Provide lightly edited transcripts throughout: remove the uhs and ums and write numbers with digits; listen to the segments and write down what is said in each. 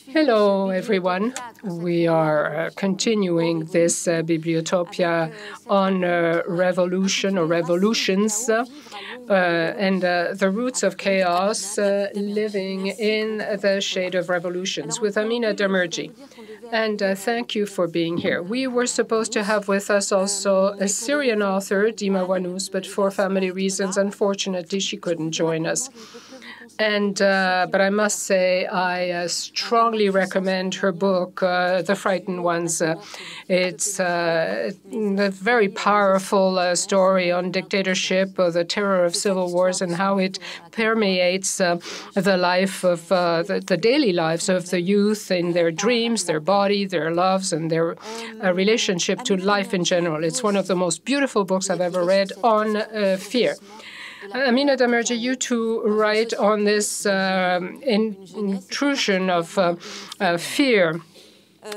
Hello, everyone. We are continuing this Bibliotopia on revolution or revolutions and the roots of chaos, living in the shade of revolutions with Amina Damerdji. And thank you for being here. We were supposed to have with us also a Syrian author, Dima Wanous, but for family reasons, unfortunately, she couldn't join us. And but I must say, I strongly recommend her book, The Frightened Ones. It's a very powerful story on dictatorship, the terror of civil wars, and how it permeates the life of the daily lives of the youth in their dreams, their body, their loves, and their relationship to life in general. It's one of the most beautiful books I've ever read on fear. Amina Damerdji, you two write on this intrusion of fear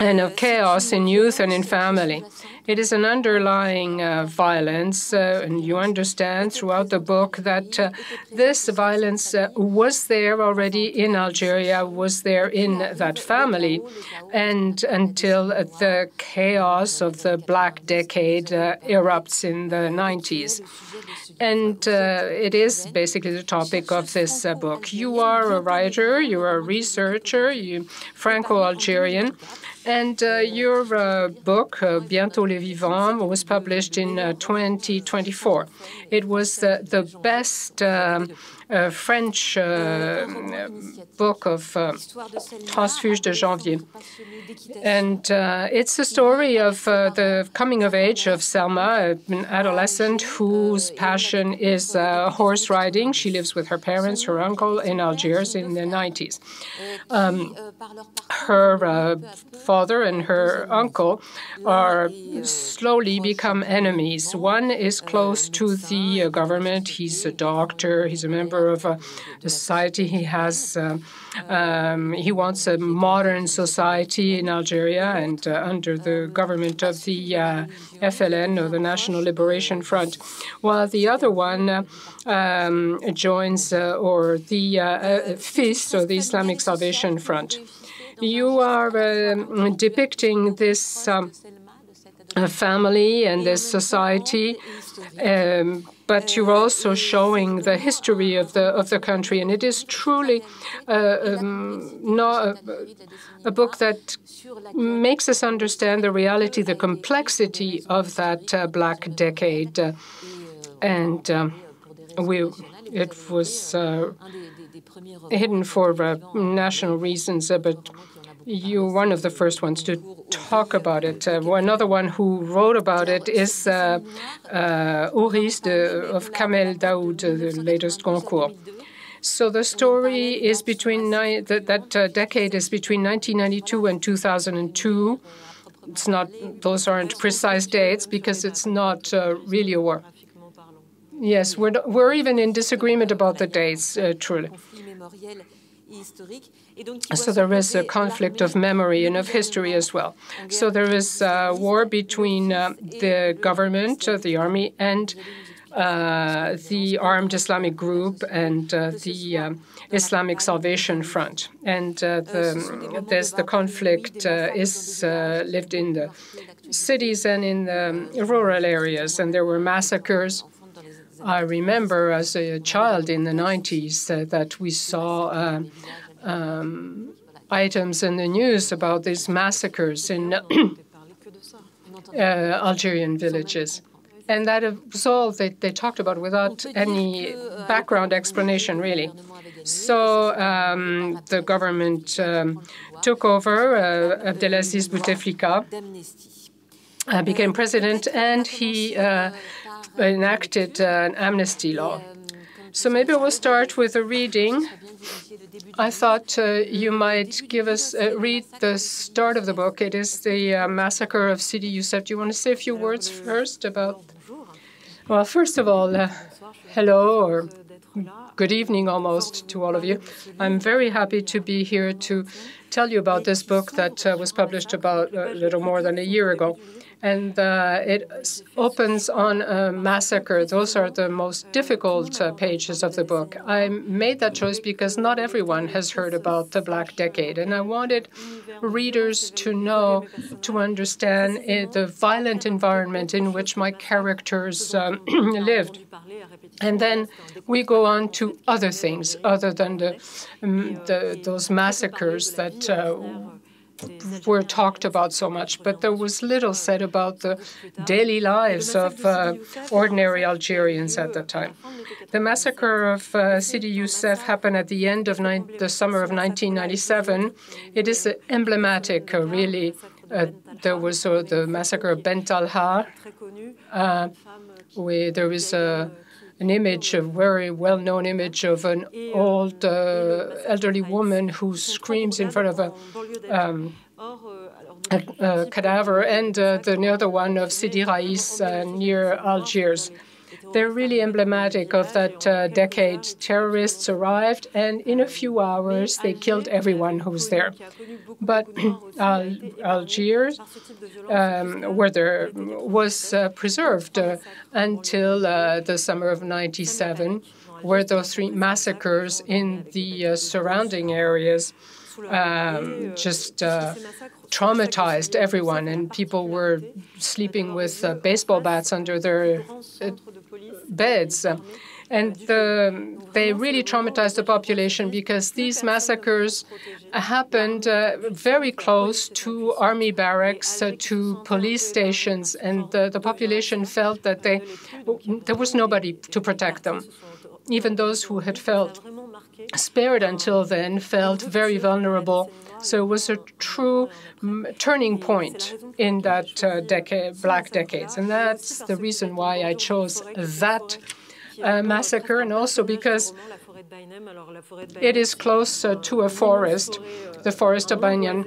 and of chaos in youth and in family. It is an underlying violence, and you understand throughout the book that this violence was there already in Algeria, was there in that family, and until the chaos of the Black Decade erupts in the 90s. And it is basically the topic of this book. You are a writer, you are a researcher, you Franco-Algerian, and your book, Bientôt, les vivants, was published in 2024. It was the best French book of Transfuge de Janvier. And it's the story of the coming of age of Selma, an adolescent whose passion is horse riding. She lives with her parents, her uncle in Algiers in the 90s. Her father and her uncle are slowly become enemies. One is close to the government. He's a doctor. He's a member of a society. He has he wants a modern society in Algeria and under the government of the FLN, or the National Liberation Front, while the other one joins or the FIS, or the Islamic Salvation Front. You are depicting this family and this society, but you're also showing the history of the country, and it is truly not a book that makes us understand the reality, the complexity of that Black Decade, and it was hidden for national reasons, but you're one of the first ones to talk about it. Another one who wrote about it is Ouris of Kamel Daoud, the latest Jeancourt. So the story is between that decade is between 1992 and 2002. It's not; those aren't precise dates because it's not really a war. Yes, we're even in disagreement about the dates, truly. So there is a conflict of memory and of history as well. So there is a war between the government, the army, and the armed Islamic group and the Islamic Salvation Front. And the conflict is lived in the cities and in the rural areas, and there were massacres. I remember as a child in the 90s that we saw items in the news about these massacres in Algerian villages. And that was all they talked about without any background explanation, really. So the government took over. Abdelaziz Bouteflika became president, and he enacted an amnesty law. So maybe we'll start with a reading. I thought you might give us read the start of the book. It is the massacre of Sidi Youssef. Do you want to say a few words first about? Well, first of all, hello or good evening almost to all of you. I'm very happy to be here to tell you about this book that was published about a little more than a year ago. And it opens on a massacre. Those are the most difficult pages of the book. I made that choice because not everyone has heard about the Black Decade, and I wanted readers to know, to understand the violent environment in which my characters lived. And then we go on to other things other than those massacres that were talked about so much, but there was little said about the daily lives of ordinary Algerians at the time. The massacre of Sidi Youssef happened at the end of the summer of 1997. It is emblematic, really. There was the massacre of Bent al-Har, where there was an image, a very well-known image of an old elderly woman who screams in front of a cadaver, and the other one of Sidi Rais near Algiers. They're really emblematic of that decade. Terrorists arrived, and in a few hours, they killed everyone who was there. But Algiers, where there was preserved until the summer of '97, where those 3 massacres in the surrounding areas just traumatized everyone, and people were sleeping with baseball bats under their beds. And they really traumatized the population because these massacres happened very close to army barracks, to police stations, and the population felt that there was nobody to protect them. Even those who had felt spared until then felt very vulnerable. So it was a true turning point in that Black Decades. And that's the reason why I chose that massacre, and also because it is close to a forest, the forest of Banyan,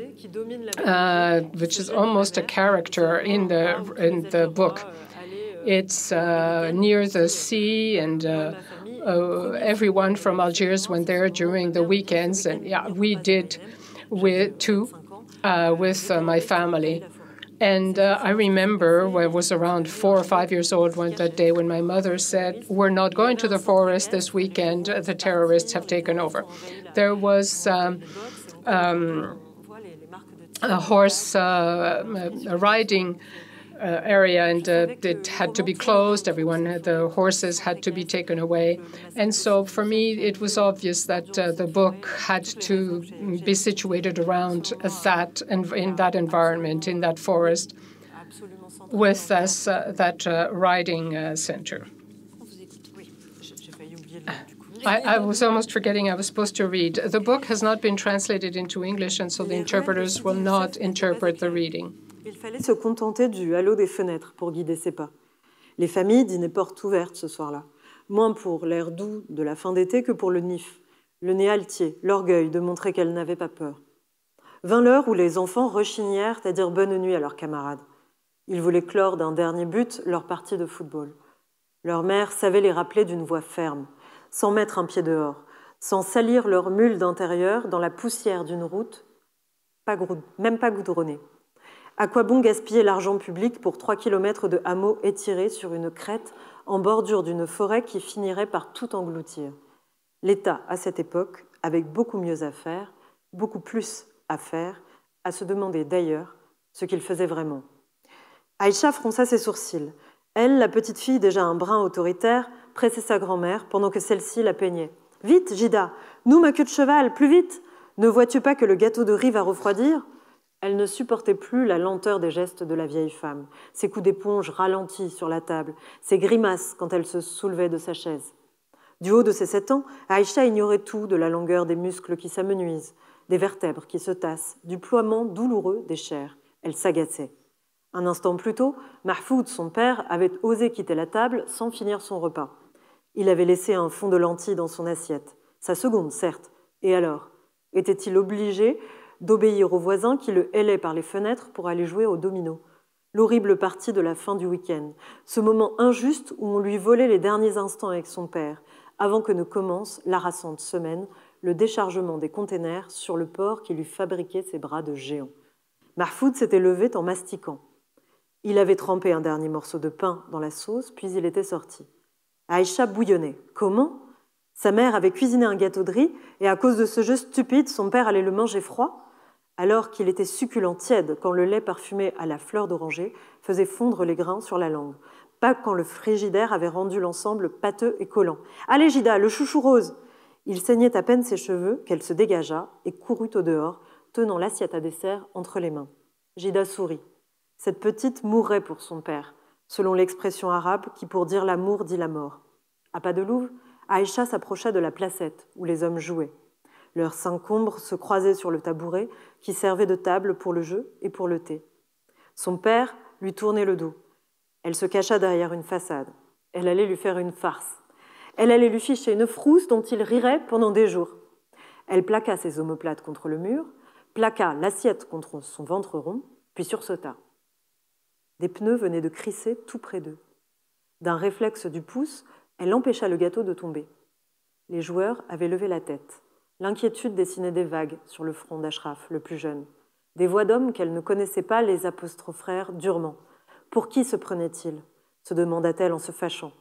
which is almost a character in the book. It's near the sea, and everyone from Algiers went there during the weekends, and yeah, we did too with my family. And I remember when I was around 4 or 5 years old that day when my mother said, "We're not going to the forest this weekend. The terrorists have taken over." There was a horse riding area, and it had to be closed. The horses had to be taken away. And so for me, it was obvious that the book had to be situated around that, and in that environment, in that forest, with that riding center. I was almost forgetting I was supposed to read. The book has not been translated into English, and so the interpreters will not interpret the reading. Il fallait se contenter du halo des fenêtres pour guider ses pas. Les familles dînaient portes ouvertes ce soir-là, moins pour l'air doux de la fin d'été que pour le nif, le nez altier, l'orgueil de montrer qu'elles n'avaient pas peur. Vint l'heure où les enfants rechignèrent à dire bonne nuit à leurs camarades. Ils voulaient clore d'un dernier but leur partie de football. Leur mère savait les rappeler d'une voix ferme, sans mettre un pied dehors, sans salir leur mule d'intérieur dans la poussière d'une route, même pas goudronnée. À quoi bon gaspiller l'argent public pour 3 kilomètres de hameaux étirés sur une crête en bordure d'une forêt qui finirait par tout engloutir? L'État, à cette époque, avait beaucoup mieux à faire, beaucoup plus à faire, à se demander d'ailleurs ce qu'il faisait vraiment. Aïcha fronça ses sourcils. Elle, la petite fille déjà un brin autoritaire, pressait sa grand-mère pendant que celle-ci la peignait. « Vite, Gida, nous ma queue de cheval, plus vite! Ne vois-tu pas que le gâteau de riz va refroidir ?» Elle ne supportait plus la lenteur des gestes de la vieille femme, ses coups d'éponge ralentis sur la table, ses grimaces quand elle se soulevait de sa chaise. Du haut de ses 7 ans, Aïcha ignorait tout de la longueur des muscles qui s'amenuisent, des vertèbres qui se tassent, du ploiement douloureux des chairs. Elle s'agaçait. Un instant plus tôt, Mahfoud, son père, avait osé quitter la table sans finir son repas. Il avait laissé un fond de lentilles dans son assiette. Sa seconde, certes. Et alors? Était-il obligé d'obéir aux voisins qui le hélaient par les fenêtres pour aller jouer au domino? L'horrible partie de la fin du week-end, ce moment injuste où on lui volait les derniers instants avec son père, avant que ne commence l'harassante semaine, le déchargement des containers sur le port qui lui fabriquait ses bras de géant. Mahfoud s'était levé en mastiquant. Il avait trempé un dernier morceau de pain dans la sauce, puis il était sorti. Aïcha bouillonnait. Comment? Sa mère avait cuisiné un gâteau de riz, et à cause de ce jeu stupide, son père allait le manger froid, alors qu'il était succulent tiède quand le lait parfumé à la fleur d'oranger faisait fondre les grains sur la langue. Pas quand le frigidaire avait rendu l'ensemble pâteux et collant. « Allez, Gida, le chouchou rose !» Il saignait à peine ses cheveux qu'elle se dégagea et courut au dehors, tenant l'assiette à dessert entre les mains. Gida sourit. Cette petite mourrait pour son père, selon l'expression arabe qui, pour dire l'amour, dit la mort. À pas de louve, Aïcha s'approcha de la placette où les hommes jouaient. Leurs syncombres se croisaient sur le tabouret qui servait de table pour le jeu et pour le thé. Son père lui tournait le dos. Elle se cacha derrière une façade. Elle allait lui faire une farce. Elle allait lui ficher une frousse dont il rirait pendant des jours. Elle plaqua ses omoplates contre le mur, plaqua l'assiette contre son ventre rond, puis sursauta. Des pneus venaient de crisser tout près d'eux. D'un réflexe du pouce, elle empêcha le gâteau de tomber. Les joueurs avaient levé la tête. L'inquiétude dessinait des vagues sur le front d'Ashraf, le plus jeune. Des voix d'hommes qu'elle ne connaissait pas les apostrophèrent durement. Pour qui se prenait-il? Se demanda-t-elle en se fâchant.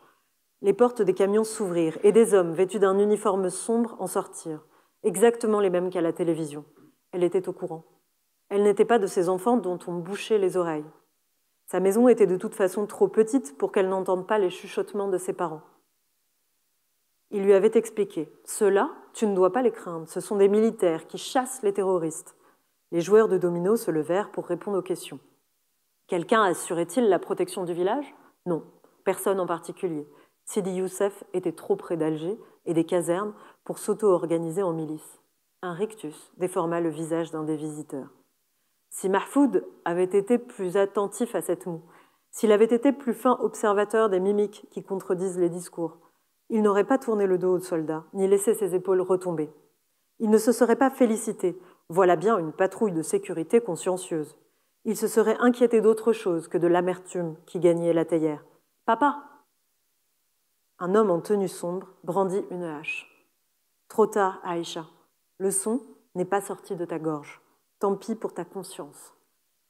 Les portes des camions s'ouvrirent et des hommes vêtus d'un uniforme sombre en sortirent, exactement les mêmes qu'à la télévision. Elle était au courant. Elle n'était pas de ces enfants dont on bouchait les oreilles. Sa maison était de toute façon trop petite pour qu'elle n'entende pas les chuchotements de ses parents. Il lui avait expliqué « Ceux-là, tu ne dois pas les craindre, ce sont des militaires qui chassent les terroristes. » Les joueurs de domino se levèrent pour répondre aux questions. Quelqu'un assurait-il la protection du village? Non, personne en particulier. Sidi Youssef était trop près d'Alger et des casernes pour s'auto-organiser en milice. Un rictus déforma le visage d'un des visiteurs. Si Mahfoud avait été plus attentif à cette moue, s'il avait été plus fin observateur des mimiques qui contredisent les discours, il n'aurait pas tourné le dos aux soldats, ni laissé ses épaules retomber. Il ne se serait pas félicité. Voilà bien une patrouille de sécurité consciencieuse. Il se serait inquiété d'autre chose que de l'amertume qui gagnait la théière. « Papa !» Un homme en tenue sombre brandit une hache. « Trop tard, Aïcha. Le son n'est pas sorti de ta gorge. Tant pis pour ta conscience.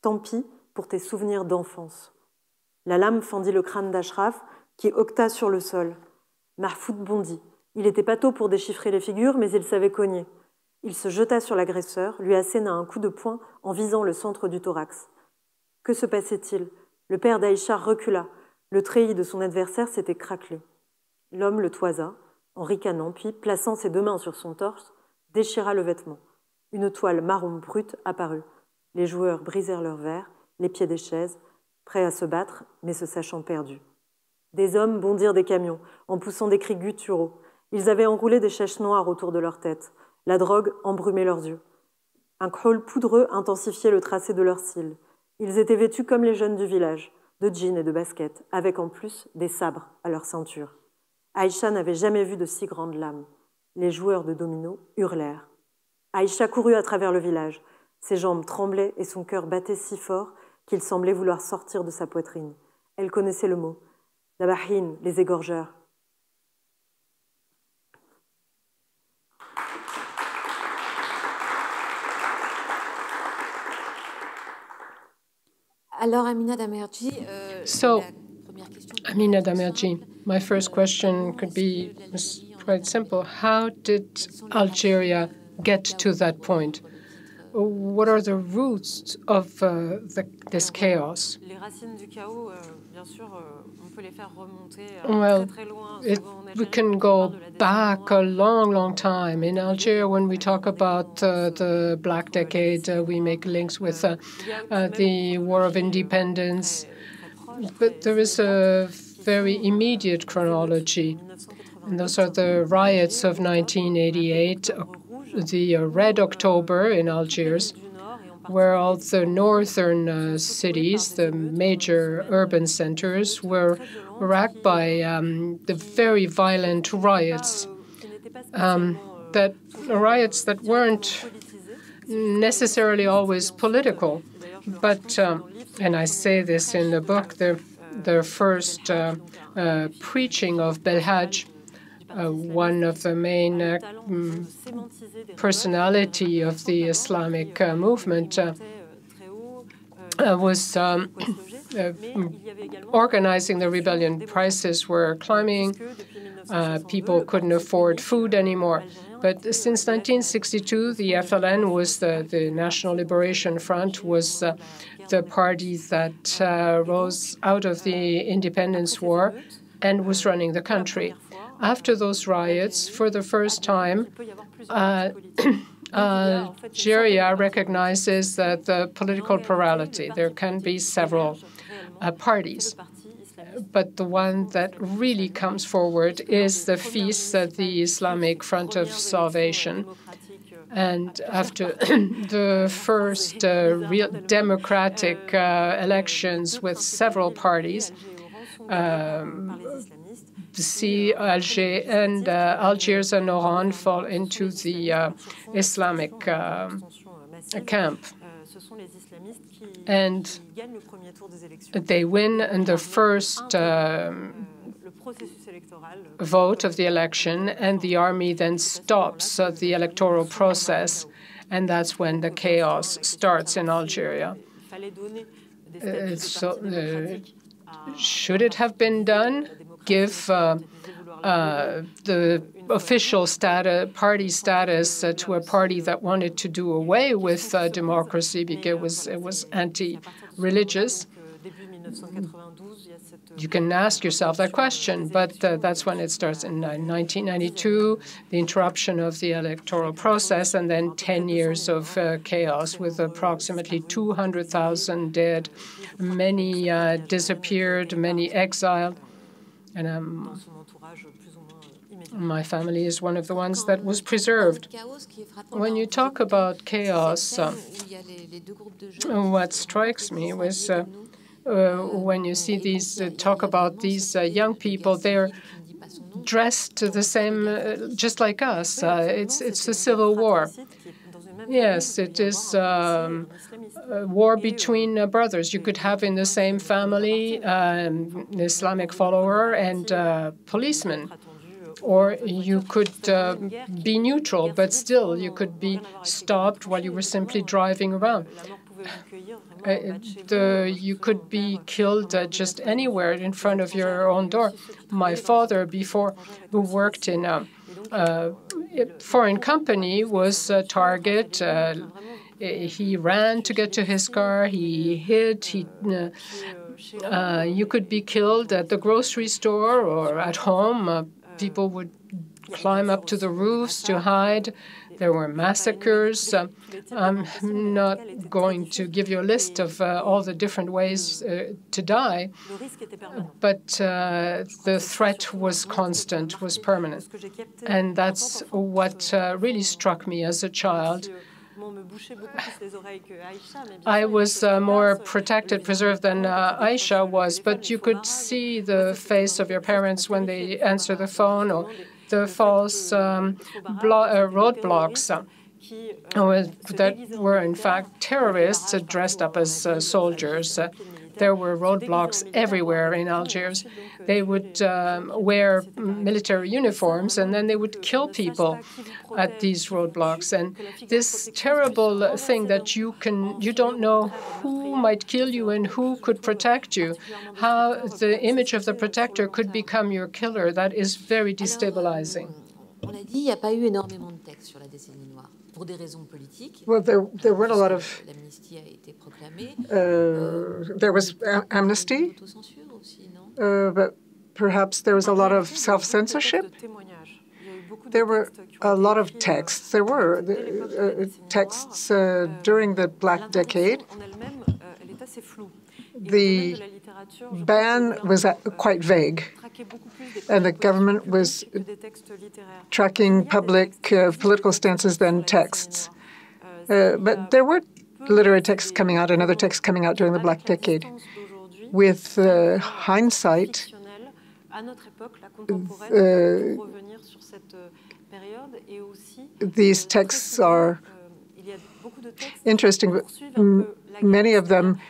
Tant pis pour tes souvenirs d'enfance. » La lame fendit le crâne d'Ashraf qui octa sur le sol. Mahfoud bondit. Il n'était pas tôt pour déchiffrer les figures, mais il savait cogner. Il se jeta sur l'agresseur, lui asséna un coup de poing en visant le centre du thorax. Que se passait-il? Le père d'Aïcha recula. Le treillis de son adversaire s'était craquelé. L'homme le toisa, en ricanant, puis, plaçant ses deux mains sur son torse, déchira le vêtement. Une toile marron brute apparut. Les joueurs brisèrent leurs verres, les pieds des chaises, prêts à se battre, mais se sachant perdus. Des hommes bondirent des camions, en poussant des cris gutturaux. Ils avaient enroulé des chèches noires autour de leur tête. La drogue embrumait leurs yeux. Un crawl poudreux intensifiait le tracé de leurs cils. Ils étaient vêtus comme les jeunes du village, de jeans et de baskets, avec en plus des sabres à leur ceinture. Aïcha n'avait jamais vu de si grandes lames. Les joueurs de domino hurlèrent. Aïcha courut à travers le village. Ses jambes tremblaient et son cœur battait si fort qu'il semblait vouloir sortir de sa poitrine. Elle connaissait le mot. Dabahin, les égorgeurs. Alors, Amina Damerdji, Amina Damerdji, my first question could be quite simple. How did Algeria get to that point? What are the roots of this chaos? Well, we can go back a long, long time. In Algeria, when we talk about the Black Decade, we make links with the War of Independence. But there is a very immediate chronology. And those are the riots of 1988, the Red October in Algiers, where all the northern cities, the major urban centers, were racked by the very violent riots, that weren't necessarily always political. But, and I say this in the book, the first preaching of Belhaj, one of the main personality of the Islamic movement, was organizing the rebellion. Prices were climbing. People couldn't afford food anymore. But since 1962, the FLN was the National Liberation Front, was the party that rose out of the independence war and was running the country. After those riots, for the first time, Algeria recognizes the political plurality. There can be several parties. But the one that really comes forward is the FIS, the Islamic Front of Salvation. And after the first real democratic elections with several parties, Algiers and Algiers and Oran fall into the Islamic camp. And they win in the first vote of the election, and the army then stops the electoral process, and that's when the chaos starts in Algeria. Should it have been done? Give the official party status to a party that wanted to do away with democracy because it was anti-religious. You can ask yourself that question, but that's when it starts in 1992, the interruption of the electoral process, and then 10 years of chaos with approximately 200,000 dead, many disappeared, many exiled. And my family is one of the ones that was preserved. When you talk about chaos, what strikes me was when you see these talk about these young people, they're dressed the same, just like us. It's a civil war. Yes, it is a war between brothers. You could have in the same family an Islamic follower and a policeman. Or you could be neutral, but still you could be stopped while you were simply driving around. You could be killed just anywhere in front of your own door. My father, before, who worked in a foreign company, was a target. He ran to get to his car. He hid. You could be killed at the grocery store or at home. People would climb up to the roofs to hide. There were massacres. I'm not going to give you a list of all the different ways to die, but the threat was constant, was permanent. And that's what really struck me as a child. I was more protected, preserved than Aisha was, but you could see the face of your parents when they answer the phone, or the false roadblocks that were, in fact, terrorists dressed up as soldiers. There were roadblocks everywhere in Algiers. They would wear military uniforms, and then they would kill people at these roadblocks. And this terrible thing that you don't know who might kill you and who could protect you, how the image of the protector could become your killer, that is very destabilizing. Well, there weren't a lot of... there was amnesty, but perhaps there was a lot of self-censorship. There were a lot of texts. There were texts during the Black Decade. The ban was quite vague, and the government was tracking public political stances than texts. But there were literary texts coming out and other texts coming out during the Black Decade. With hindsight, these texts are interesting, but many of them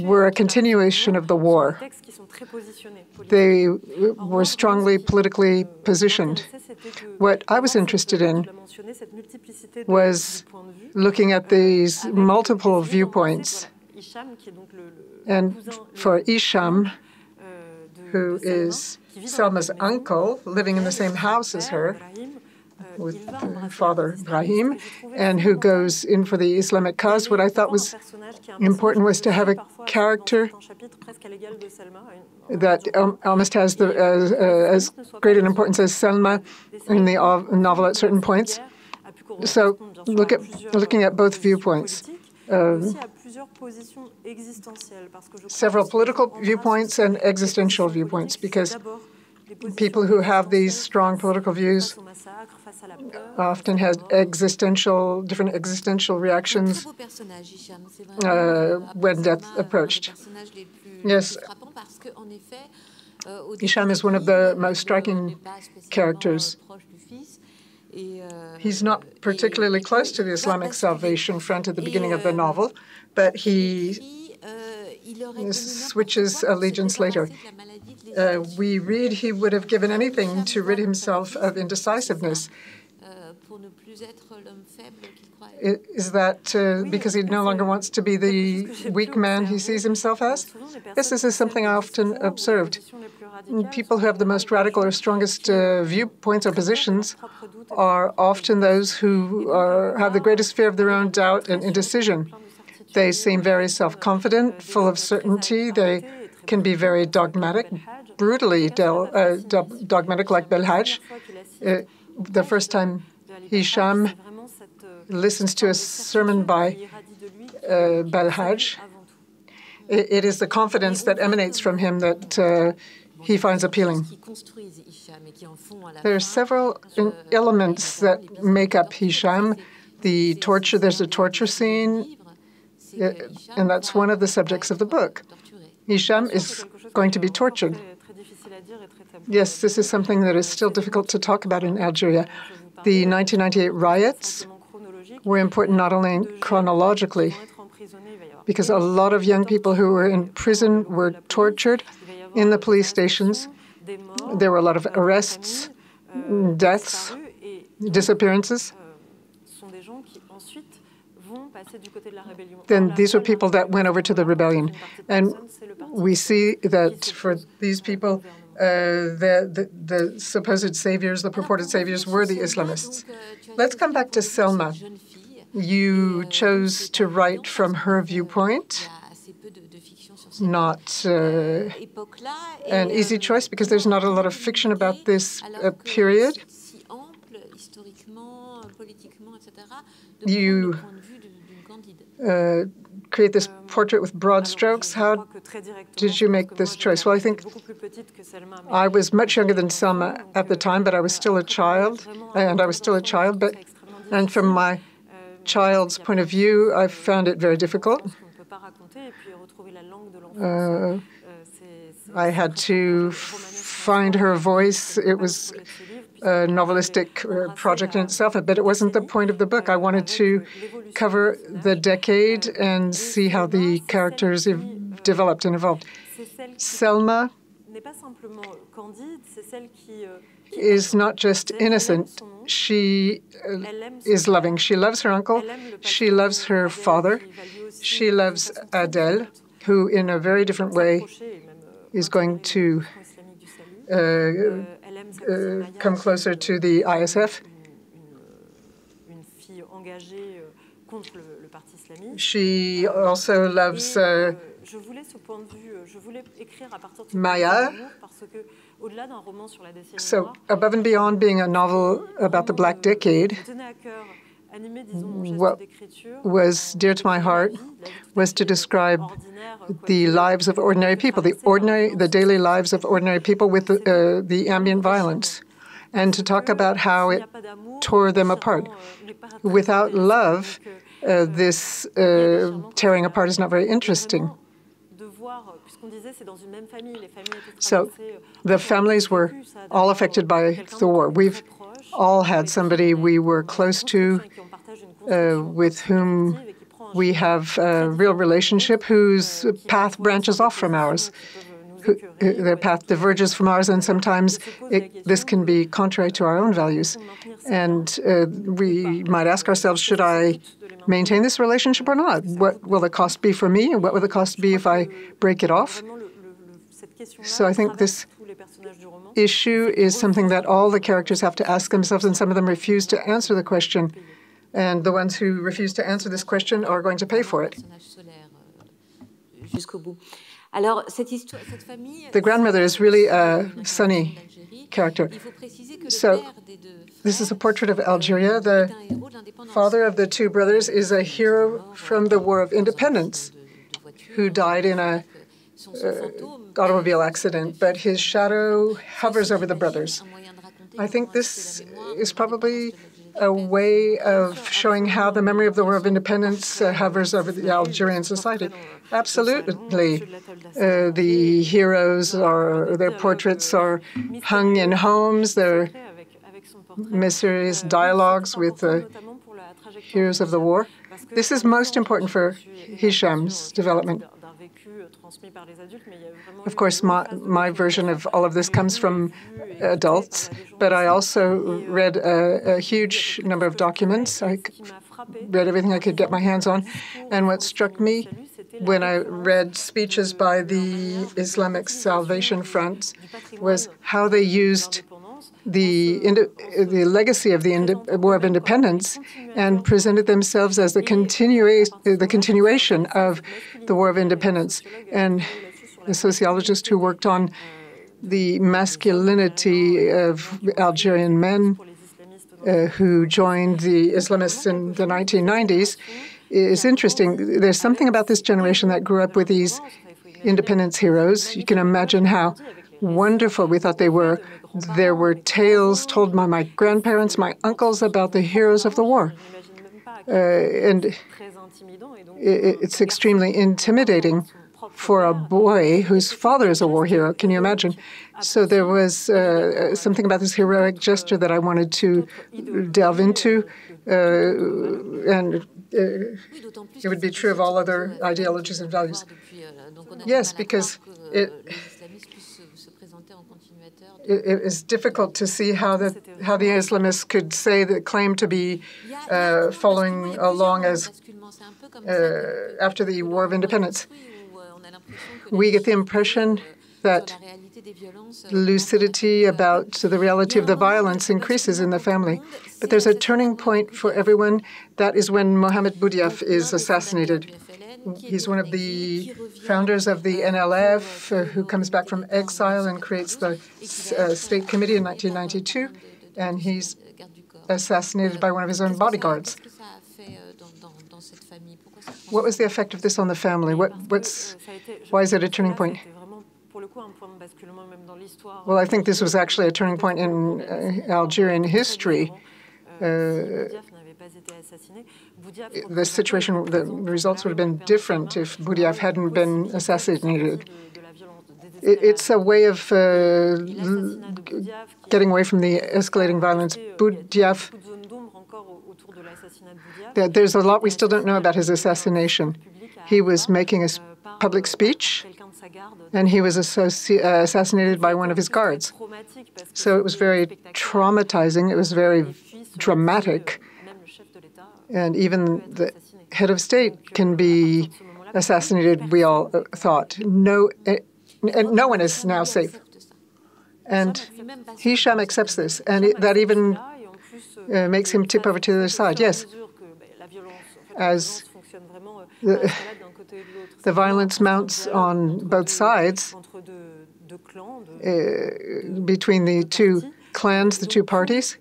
were a continuation of the war. They were strongly politically positioned. What I was interested in was looking at these multiple viewpoints And for Hicham, who is Selma's uncle, living in the same house as her, with Father Brahim, and who goes in for the Islamic cause. What I thought was important was to have a character that almost has as great an importance as Selma in the novel at certain points. So looking at both viewpoints. Several political viewpoints and existential viewpoints, because people who have these strong political views often have different existential reactions when death approached. Yes, Hicham is one of the most striking characters. He's not particularly close to the Islamic Salvation Front at the beginning of the novel, but he switches allegiance later. We read he would have given anything to rid himself of indecisiveness. Is that because he no longer wants to be the weak man he sees himself as? Yes, this is something I often observed. People who have the most radical or strongest viewpoints or positions are often those who have the greatest fear of their own doubt and indecision. They seem very self-confident, full of certainty. They can be very dogmatic, brutally dogmatic, like Belhaj. The first time Hicham listens to a sermon by Belhaj, it is the confidence that emanates from him that he finds appealing. There are several elements that make up Hicham. The torture, there's a torture scene, and that's one of the subjects of the book. Hicham is going to be tortured. Yes, this is something that is still difficult to talk about in Algeria. The 1998 riots were important not only chronologically, because a lot of young people who were in prison were tortured in the police stations. There were a lot of arrests, deaths, disappearances. Then these were people that went over to the rebellion. And we see that for these people, the supposed saviors, the purported saviors, were the Islamists. Let's come back to Selma. You chose to write from her viewpoint. Not an easy choice, because there's not a lot of fiction about this period. You create this portrait with broad strokes. How did you make this choice? Well, I think I was much younger than Selma at the time, but I was still a child, and from my child's point of view, I found it very difficult. I had to find her voice. It was a novelistic project in itself, but it wasn't the point of the book. I wanted to cover the decade and see how the characters developed and evolved. Selma is not just innocent. She is loving. She loves her uncle. She loves her father. She loves Adèle, who in a very different way is going to come closer to the ISF. She also loves Maya. So above and beyond being a novel about the Black Decade, what was dear to my heart was to describe the lives of ordinary people, the daily lives of ordinary people with the ambient violence, and to talk about how it tore them apart. Without love, this tearing apart is not very interesting. So the families were all affected by the war. We've all had somebody we were close to, with whom we have a real relationship, whose path branches off from ours. Their path diverges from ours, and sometimes this can be contrary to our own values. And we might ask ourselves, should I maintain this relationship or not? What will the cost be for me, and what will the cost be if I break it off? So I think this issue is something that all the characters have to ask themselves, and some of them refuse to answer the question. And the ones who refuse to answer this question are going to pay for it. The grandmother is really a sunny character. So this is a portrait of Algeria. The father of the two brothers is a hero from the War of Independence who died in a automobile accident, but his shadow hovers over the brothers. I think this is probably a way of showing how the memory of the War of Independence hovers over the Algerian society. Absolutely. The heroes, their portraits are hung in homes. There are mysterious dialogues with the heroes of the war. This is most important for Hisham's development. Of course, my version of all of this comes from adults, but I also read a huge number of documents. I read everything I could get my hands on. And what struck me when I read speeches by the Islamic Salvation Front was how they used the legacy of the War of Independence and presented themselves as the continuation of the War of Independence. And a sociologist who worked on the masculinity of Algerian men who joined the Islamists in the 1990s is interesting. There's something about this generation that grew up with these independence heroes. You can imagine how wonderful we thought they were. There were tales told by my grandparents, my uncles, about the heroes of the war. And it's extremely intimidating for a boy whose father is a war hero. Can you imagine? So there was something about this heroic gesture that I wanted to delve into, and it would be true of all other ideologies and values. Yes, because it is difficult to see how the Islamists could claim to be following along as after the War of Independence. We get the impression that lucidity about the reality of the violence increases in the family. But there's a turning point for everyone. That is when Mohamed Boudiaf is assassinated. He's one of the founders of the NLF, who comes back from exile and creates the State Committee in 1992, and he's assassinated by one of his own bodyguards. What was the effect of this on the family? Why is it a turning point? Well, I think this was actually a turning point in Algerian history. The situation, the results would have been different if Boudiaf hadn't been assassinated. It's a way of getting away from the escalating violence. Boudiaf, there's a lot we still don't know about his assassination. He was making a public speech, and he was assassinated by one of his guards. So it was very traumatizing. It was very dramatic. And even the head of state can be assassinated, we all thought. No one is now safe. And Hisham accepts this, and that even makes him tip over to the other side. Yes, as the violence mounts on both sides between the two clans, the two parties,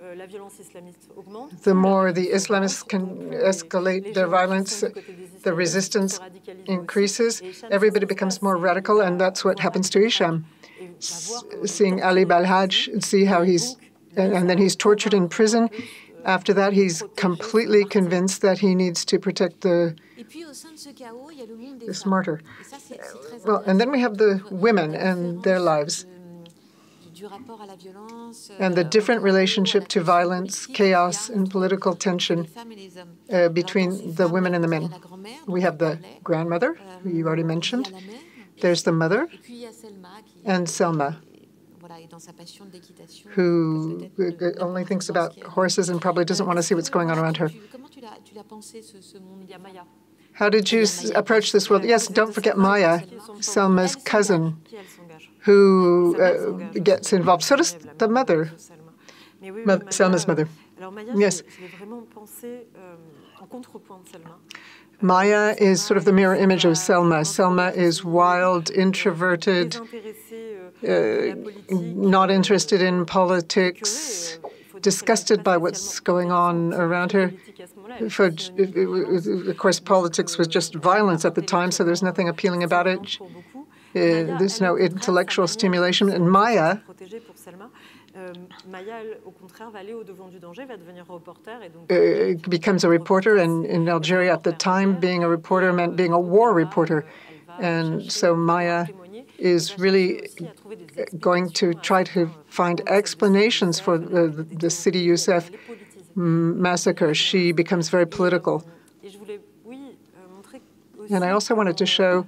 the more the Islamists can escalate their violence, the resistance increases, everybody becomes more radical, and that's what happens to Hisham. Seeing Ali Balhaj, see how and then he's tortured in prison. After that, he's completely convinced that he needs to protect this martyr. Well, and then we have the women and their lives, and the different relationship to violence, chaos, and political tension between the women and the men. We have the grandmother, who you already mentioned. There's the mother, and Selma. who only thinks about horses and probably doesn't want to see what's going on around her. How did you approach this world? Yes, don't forget Maya, Selma's cousin, who gets involved. So does the mother, Selma's mother. Yes. Maya is sort of the mirror image of Selma. Selma is wild, introverted, not interested in politics, disgusted by what's going on around her. Of course, politics was just violence at the time, so there's nothing appealing about it. There's no intellectual stimulation. And Maya becomes a reporter, and in Algeria at the time, being a reporter meant being a war reporter. And so Maya is really going to try to find explanations for the Sidi Youssef massacre. She becomes very political. And I also wanted to show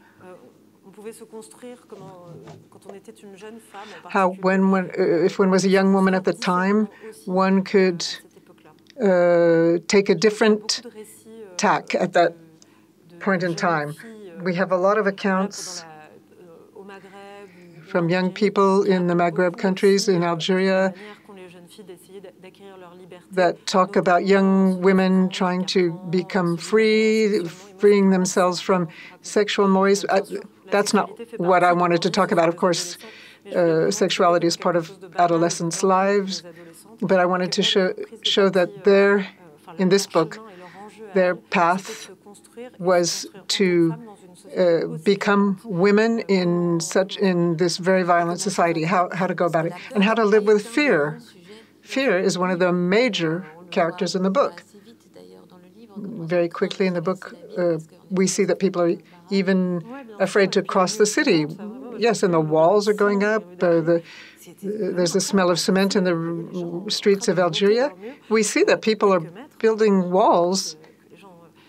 how if one was a young woman at the time, one could take a different tack at that point in time. We have a lot of accounts from young people in the Maghreb countries, in Algeria, that talk about young women trying to become free, freeing themselves from sexual mores. That's not what I wanted to talk about. Of course, sexuality is part of adolescents' lives, but I wanted to show that in this book, their path was to become women in this very violent society, how to go about it, and how to live with fear. Fear is one of the major characters in the book. Very quickly in the book, we see that people are even afraid to cross the city. Yes, and the walls are going up. There's the smell of cement in the streets of Algeria. We see that people are building walls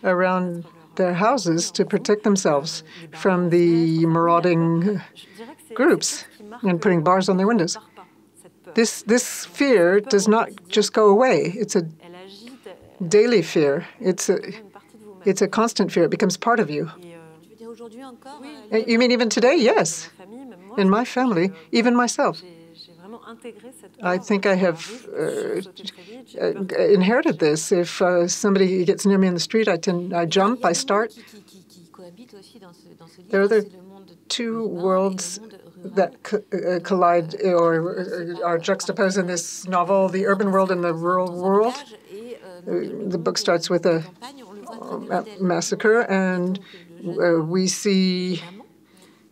around their houses to protect themselves from the marauding groups and putting bars on their windows. This fear does not just go away. It's a daily fear. It's a constant fear. It becomes part of you. You mean even today? Yes. In my family, even myself. I think I have inherited this. If somebody gets near me in the street, I jump, I start. There are the two worlds that collide or are juxtaposed in this novel, the urban world and the rural world. The book starts with a massacre, and we see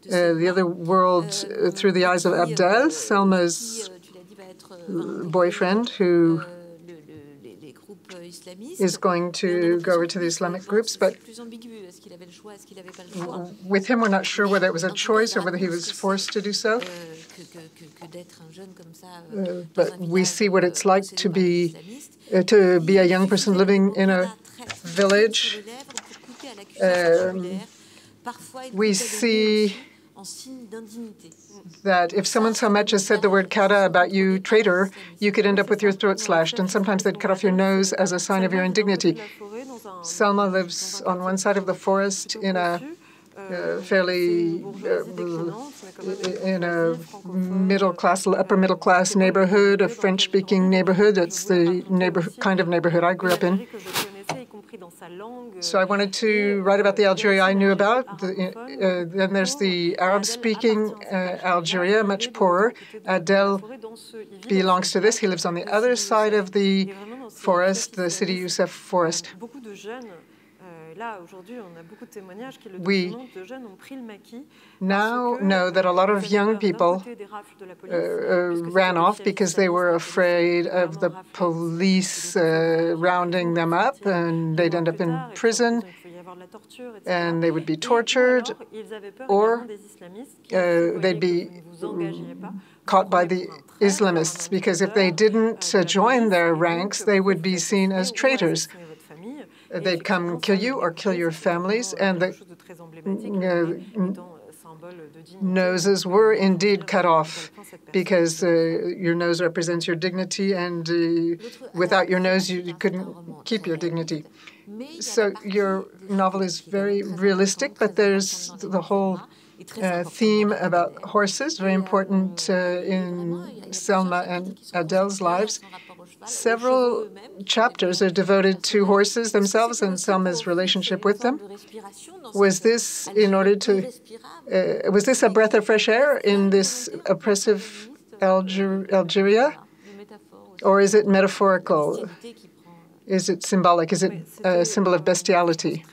the other world through the eyes of Abdel, Selma's boyfriend, who is going to go over to the Islamic groups, but with him we're not sure whether it was a choice or whether he was forced to do so. But we see what it's like to be a young person living in a village. We see that if someone so much as said the word kara about you, traitor, you could end up with your throat slashed, and sometimes they'd cut off your nose as a sign of your indignity. Selma lives on one side of the forest in a fairly in a upper middle class neighborhood, a French-speaking neighborhood. That's the kind of neighborhood I grew up in. So I wanted to write about the Algeria I knew about. Then there's the Arab-speaking Algeria, much poorer. Adel belongs to this. He lives on the other side of the forest, the Sidi Youssef forest. We now know that a lot of young people ran off because they were afraid of the police rounding them up, and they'd end up in prison, and they would be tortured, or they'd be caught by the Islamists, because if they didn't join their ranks, they would be seen as traitors. They'd come kill you or kill your families, and noses were indeed cut off because your nose represents your dignity, and without your nose, you couldn't keep your dignity. So your novel is very realistic, but there's the whole theme about horses, very important in Selma and Adèle's lives. Several chapters are devoted to horses themselves and Selma's relationship with them. Was this in order to, was this a breath of fresh air in this oppressive Algeria? Or is it metaphorical? Is it symbolic? Is it a symbol of bestiality?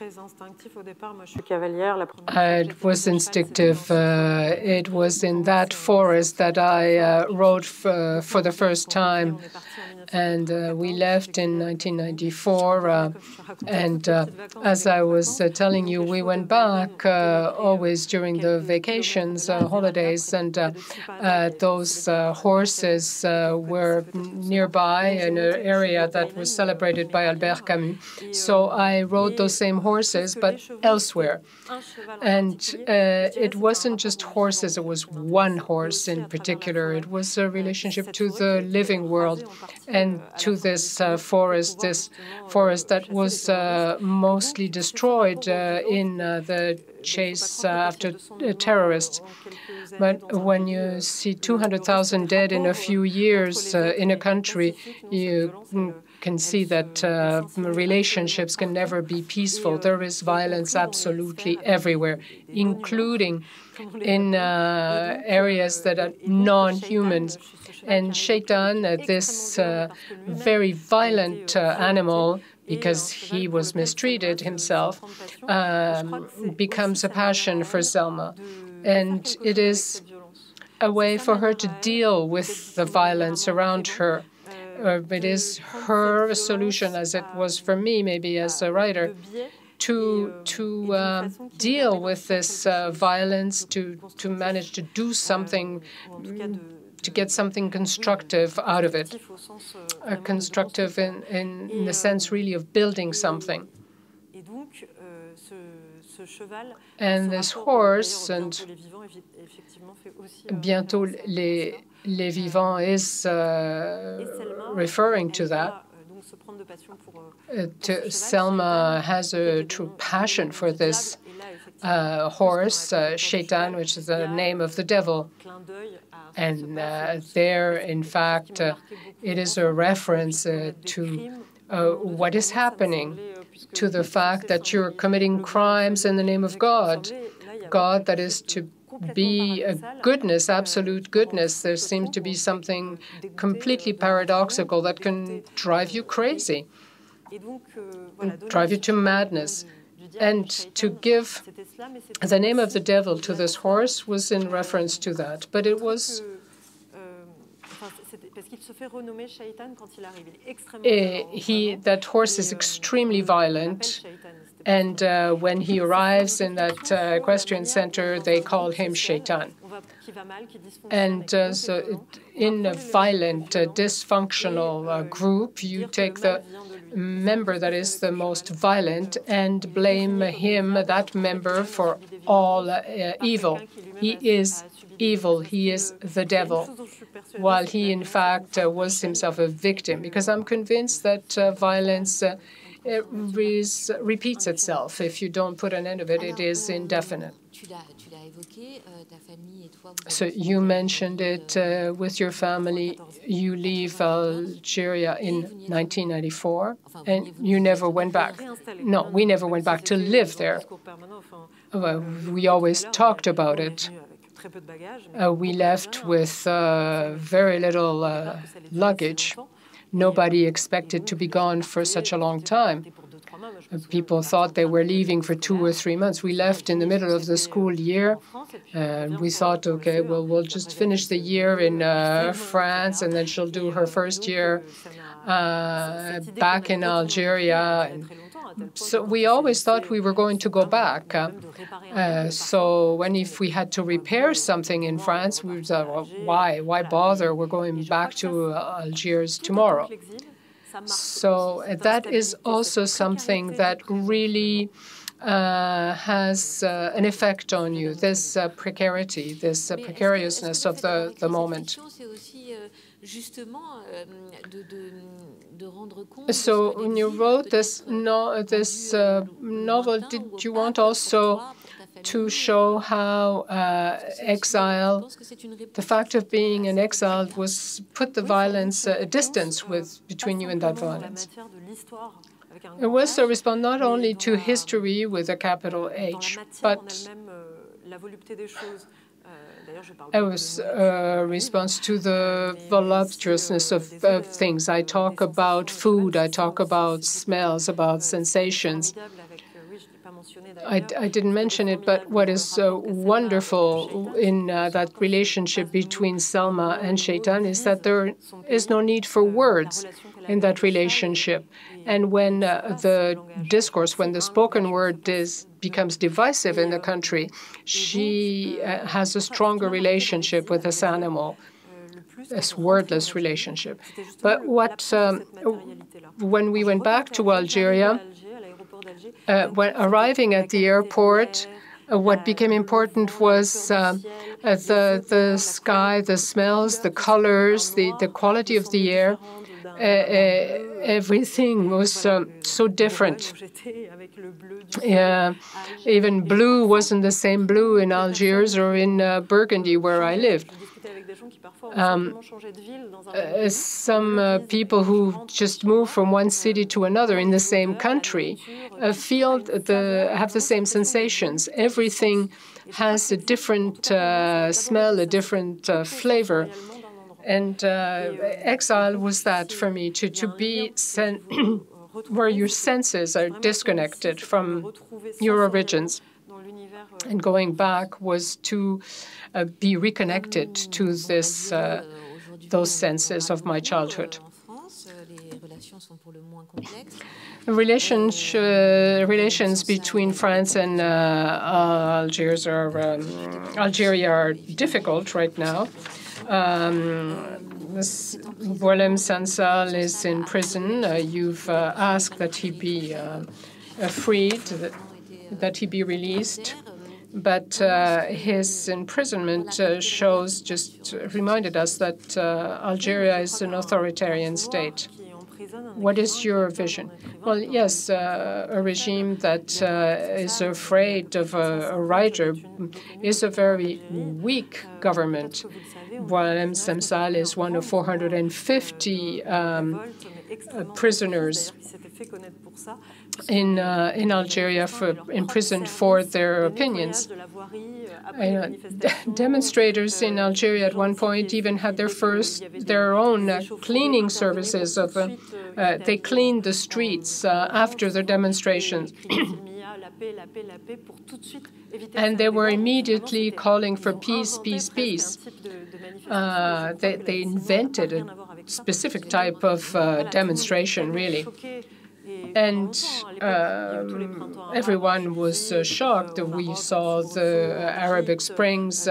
It was instinctive. It was in that forest that I wrote for the first time. And we left in 1994. And as I was telling you, we went back always during the vacations, holidays, and those horses were nearby in an area that was celebrated by Albert Camus. So I rode those same horses, but elsewhere. And it wasn't just horses, it was one horse in particular. It was a relationship to the living world and to this forest that was mostly destroyed in the chase after terrorists. But when you see 200,000 dead in a few years in a country, you can see that relationships can never be peaceful. There is violence absolutely everywhere, including in areas that are non-humans. And Shaitan, this very violent animal, because he was mistreated himself, becomes a passion for Selma. And it is a way for her to deal with the violence around her. It is her solution, as it was for me, maybe as a writer, to deal with this violence, to manage to do something, to get something constructive out of it, constructive in the sense really of building something. And this horse, and Bientôt, les vivants is referring to that. Selma has a true passion for this horse, Shaitan, which is the name of the devil. And there, in fact, it is a reference to what is happening, to the fact that you're committing crimes in the name of God, God that is to be a goodness, absolute goodness. There seems to be something completely paradoxical that can drive you crazy, drive you to madness. And to give the name of the devil to this horse was in reference to that. But it was that horse is extremely violent, and when he arrives in that equestrian center, they call him Shaitan. And so in a violent, dysfunctional group, you take the member that is the most violent and blame him, that member, for all evil. He is evil. He is the devil, while he, in fact, was himself a victim. Because I'm convinced that violence repeats itself. If you don't put an end of it, it is indefinite. So you mentioned it with your family. You leave Algeria in 1994, and you never went back. No, we never went back to live there. We always talked about it. We left with very little luggage. Nobody expected to be gone for such a long time. People thought they were leaving for 2 or 3 months. We left in the middle of the school year, and we thought, okay, well, we'll just finish the year in France, and then she'll do her first year back in Algeria. And so we always thought we were going to go back. So if we had to repair something in France, we thought, well, why bother? We're going back to Algiers tomorrow. So that is also something that really has an effect on you, this precarity, this precariousness of the moment. So when you wrote this novel, did you want also to show how exile, the fact of being an exile, was put the violence a distance between you and that violence? It was to respond not only to history with a capital H, but it was a response to the voluptuousness of things. I talk about food, I talk about smells, about sensations. I didn't mention it, but what is so wonderful in that relationship between Selma and Shaitan is that there is no need for words in that relationship. And when the discourse, when the spoken word becomes divisive in the country, she has a stronger relationship with this animal, this wordless relationship. But when we went back to Algeria, when arriving at the airport, what became important was the sky, the smells, the colors, the quality of the air. Everything was so different. Even blue wasn't the same blue in Algiers or in Burgundy, where I lived. Some people who just move from one city to another in the same country have the same sensations. Everything has a different smell, a different flavor. And exile was that for me, to be where your senses are disconnected from your origins. And going back was to be reconnected to those senses of my childhood. Relations between France and Algeria are difficult right now. Boualem Sansal is in prison. You've asked that he be freed, that he be released. But his imprisonment reminded us that Algeria is an authoritarian state. What is your vision? Well, yes, a regime that is afraid of a writer is a very weak government. Boualem Sansal is one of 450 prisoners in Algeria imprisoned for their opinions. Demonstrators in Algeria at one point even had their own cleaning services. They cleaned the streets after their demonstrations. And they were immediately calling for peace, peace, peace. They invented a specific type of demonstration, really. And everyone was shocked. We saw the Arabic Springs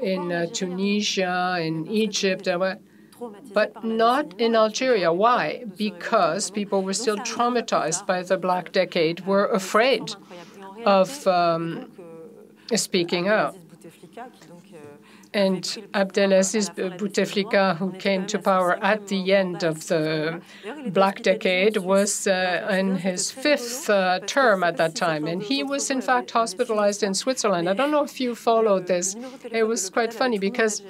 in Tunisia, in Egypt, but not in Algeria. Why? Because people were still traumatized by the Black Decade, were afraid of speaking out. And Abdelaziz Bouteflika, who came to power at the end of the Black Decade, was in his fifth term at that time. And he was, in fact, hospitalized in Switzerland. I don't know if you followed this. It was quite funny because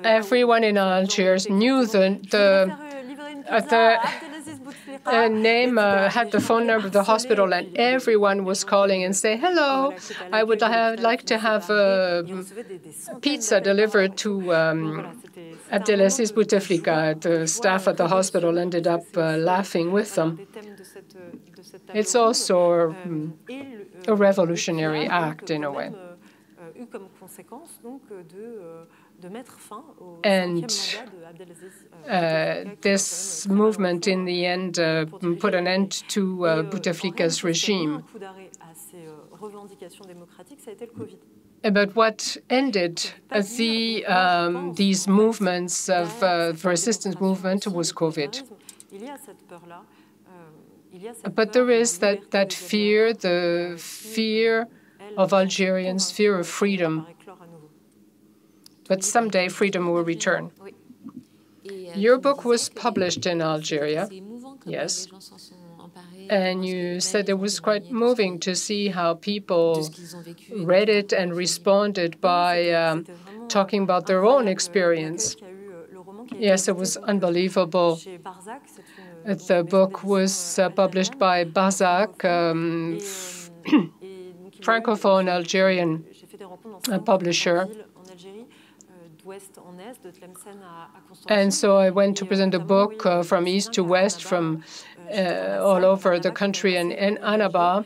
everyone in Algiers knew the name, had the phone number of the hospital, and everyone was calling and saying, hello, I would like to have a pizza delivered to Abdelaziz Bouteflika. The staff at the hospital ended up laughing with them. It's also a revolutionary act in a way. And this movement, in the end, put an end to Bouteflika's regime. about what ended these movements of resistance movement was COVID. But there is that fear, the fear of Algerians, fear of freedom. But someday freedom will return. Your book was published in Algeria, yes. And you said it was quite moving to see how people read it and responded by talking about their own experience. Yes, it was unbelievable. The book was published by Barzac, Francophone Algerian publisher. And so I went to present a book from east to west, from all over the country, and in Annaba,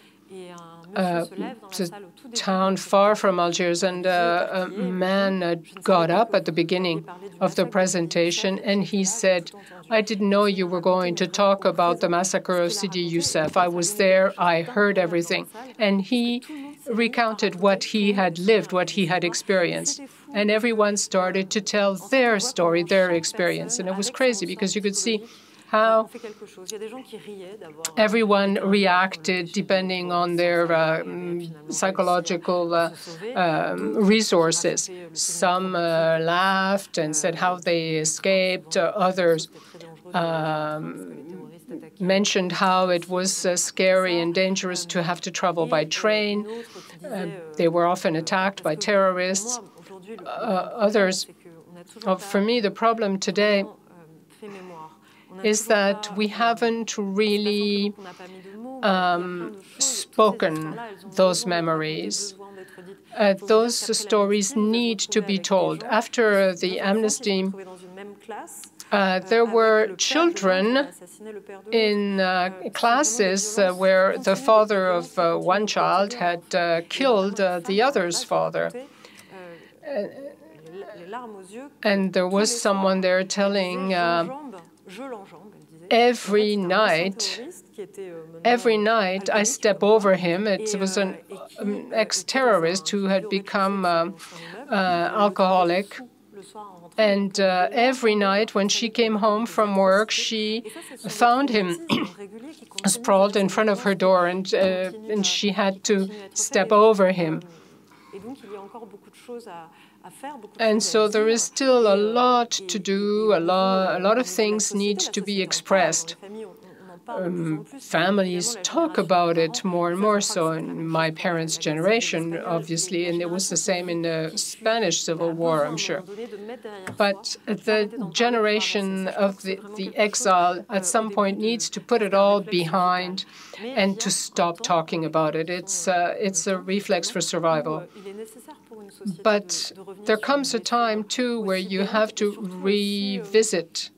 it's a town far from Algiers, and a man got up at the beginning of the presentation, and he said, "I didn't know you were going to talk about the massacre of Sidi Youssef. I was there, I heard everything." And he recounted what he had lived, what he had experienced. And everyone started to tell their story, their experience. And it was crazy because you could see how everyone reacted depending on their psychological resources. Some laughed and said how they escaped. Others mentioned how it was scary and dangerous to have to travel by train. They were often attacked by terrorists. Others, for me, the problem today is that we haven't really spoken those memories. Those stories need to be told. After the amnesty, there were children in classes where the father of one child had killed the other's father. And there was someone there telling every night I step over him. It was an ex-terrorist who had become alcoholic. And every night when she came home from work, she found him sprawled in front of her door, and she had to step over him. And so there is still a lot to do, a lot of things need to be expressed. Families talk about it more and more so in my parents' generation, obviously, and it was the same in the Spanish Civil War, I'm sure. But the generation of the exile at some point needs to put it all behind and to stop talking about it. It's a reflex for survival. But there comes a time, too, where you have to revisit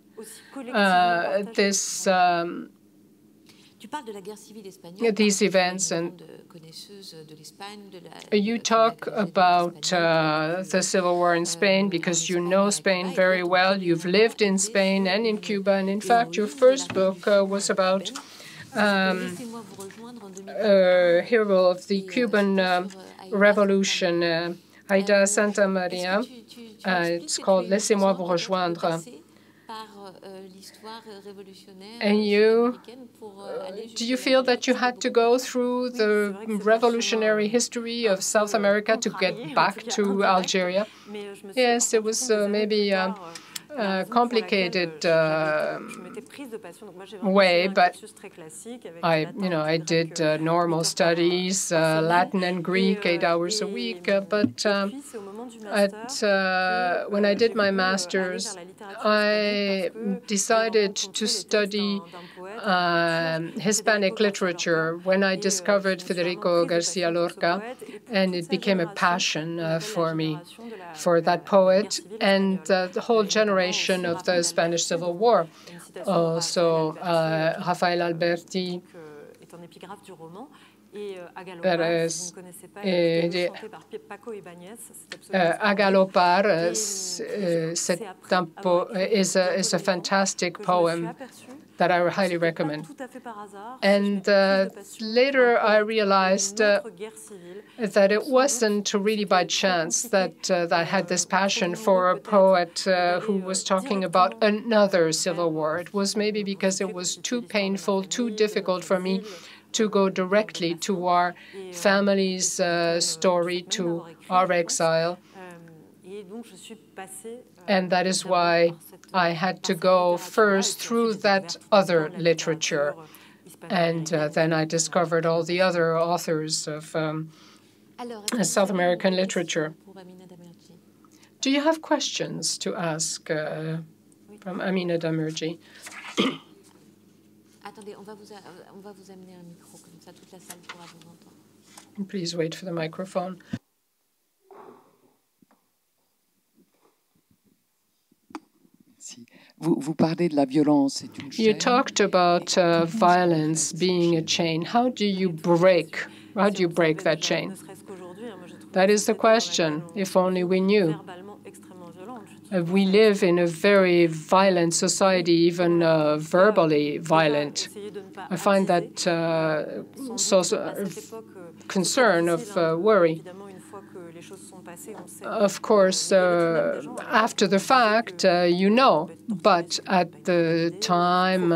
these events, and you talk about the Civil War in Spain because you know Spain very well. You've lived in Spain and in Cuba, and in fact, your first book was about a hero of the Cuban Revolution, Haydée Santamaría. It's called Laissez-moi, vous rejoindre. And do you feel that you had to go through the revolutionary history of South America to get back to Algeria? Yes, it was maybe a complicated way, but I did normal studies, Latin and Greek, 8 hours a week. But when I did my master's, I decided to study Hispanic literature when I discovered Federico Garcia Lorca, and it became a passion for me, for that poet and the whole generation of the Spanish Civil War. Also, Rafael Alberti, Agalopar is a fantastic poem. that I highly recommend. And later I realized that it wasn't really by chance that I had this passion for a poet who was talking about another civil war. It was maybe because it was too painful, too difficult for me to go directly to our family's story, to our exile. And that is why I had to go first through that other literature. And then I discovered all the other authors of South American literature. Do you have questions to ask from Amina Damerdji? Please wait for the microphone. You talked about violence being a chain. How do you break that chain? That is the question. If only we knew. We live in a very violent society, even verbally violent. I find that source of concern, of worry. Of course, after the fact, you know, but at the time,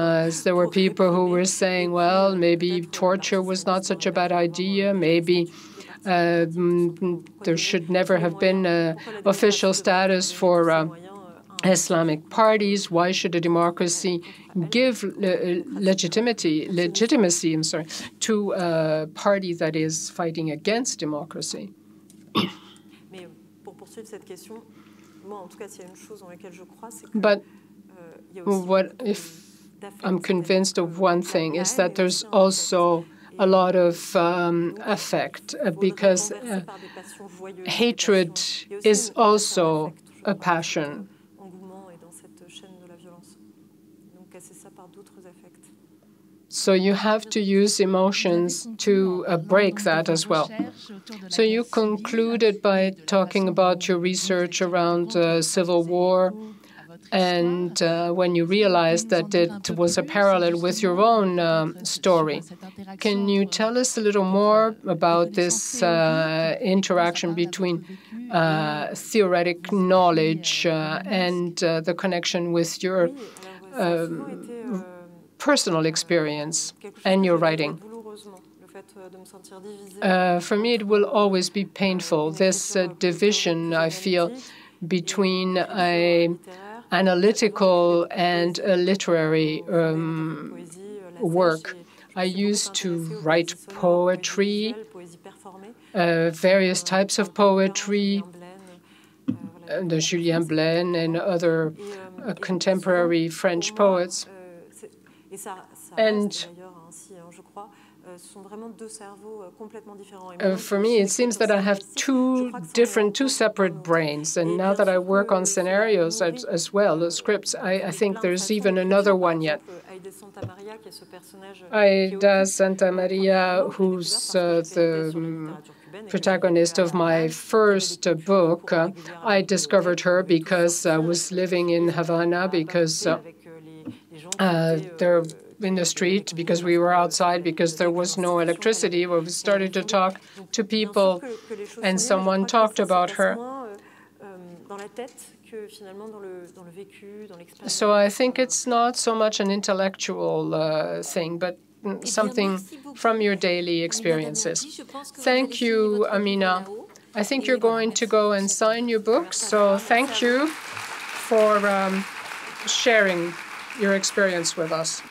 there were people who were saying, well, maybe torture was not such a bad idea, maybe there should never have been official status for Islamic parties. Why should a democracy give legitimacy to a party that is fighting against democracy? But what if I'm convinced of one thing is that there's also a lot of affect, because hatred is also a passion. So you have to use emotions to break that as well. So you concluded by talking about your research around civil war, and when you realized that it was a parallel with your own story. Can you tell us a little more about this interaction between theoretic knowledge and the connection with your personal experience and your writing? For me, it will always be painful, this division I feel between an analytical and a literary work. I used to write poetry, various types of poetry, the Julien Blaine and other contemporary French poets. And for me, it seems that I have two separate brains. And now that I work on scenarios as well, the scripts, I think there's even another one yet. Haydée Santamaría, who's the protagonist of my first book. I discovered her because I was living in Havana, because they're in the street, because we were outside, because there was no electricity. We started to talk to people, and someone talked about her. So I think it's not so much an intellectual thing, but something from your daily experiences. Thank you, Amina. I think you're going to go and sign your book, so thank you for sharing your experience with us.